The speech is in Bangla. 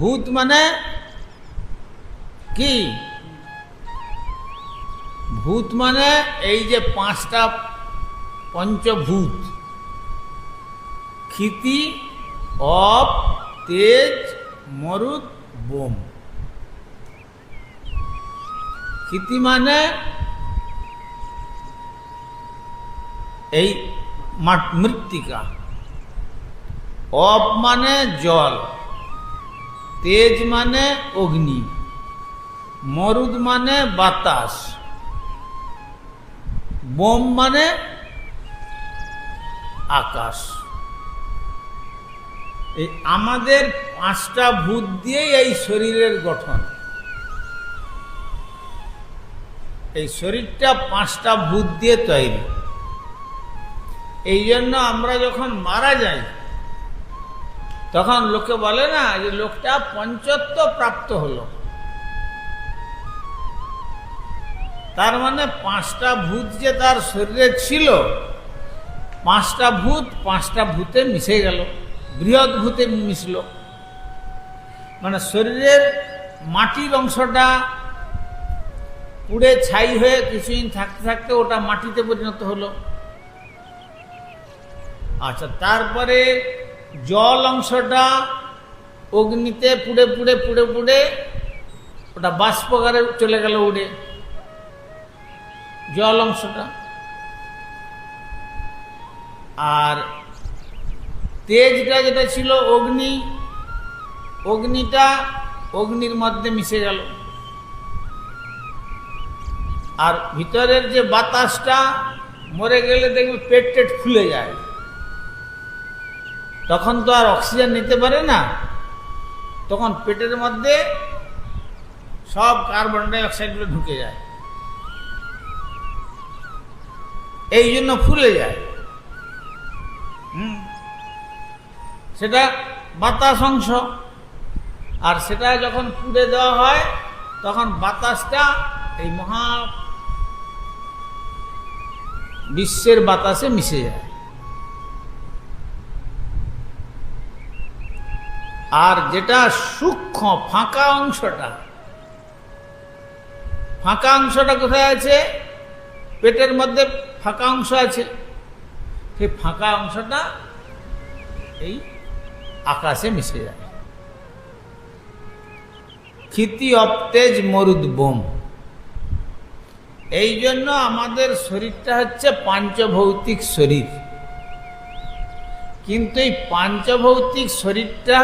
ভূত মানে কি? ভূত মানে এই যে পাঁচটা পঞ্চভূত, ক্ষিতি, অপ, তেজ, মরুত, বোম। ক্ষিতি মানে এই মৃত্তিকা, অপ মানে জল, তেজ মানে অগ্নি, মরুদ মানে বাতাস, বোম মানে আকাশ। এই আমাদের পাঁচটা ভূত দিয়ে এই শরীরের গঠন। এই শরীরটা পাঁচটা ভূত দিয়ে তৈরি। এই জন্য আমরা যখন মারা যাই তখন লোকে বলে না যে লোকটা পঞ্চত্ব প্রাপ্ত হলো। তার মানে পাঁচটা ভূত যে তার শরীরে ছিল, পাঁচটা ভূতে মিশে গেল, বৃহৎ ভূতে মিশল। মানে শরীরের মাটির অংশটা পুড়ে ছাই হয়ে কিছুদিন থাকতে থাকতে ওটা মাটিতে পরিণত হলো। আচ্ছা, তারপরে জল অংশটা অগ্নিতে পুড়ে পুড়ে পুড়ে পুড়ে ওটা বাষ্পকারে চলে গেল উড়ে, জল অংশটা। আর তেজটা যেটা ছিল অগ্নি, অগ্নিটা অগ্নির মধ্যে মিশে গেল। আর ভিতরের যে বাতাসটা মরে গেলে দেখবে পেট টেট ফুলে যায়, তখন তো আর অক্সিজেন নিতে পারে না, তখন পেটের মধ্যে সব কার্বন ডাই অক্সাইডগুলো ঢুকে যায়, এই জন্য ফুলে যায়। সেটা বাতাস অংশ। আর সেটা যখন পুড়ে দেওয়া হয় তখন বাতাসটা এই মহা বিশ্বের বাতাসে মিশে যায়। আর যেটা সূক্ষ্ম ফাঁকা অংশটা কোথায় আছে? পেটের মধ্যে ফাঁকা অংশ আছে। সেই ফাঁকা অংশটা এই আকাশে মিশে যায়। ক্ষিতি, অপ, তেজ, মরুদ, বোম। এই জন্য আমাদের শরীরটা হচ্ছে পাঞ্চভৌতিক শরীর। কিন্তু এই পাঞ্চভৌতিক শরীরটা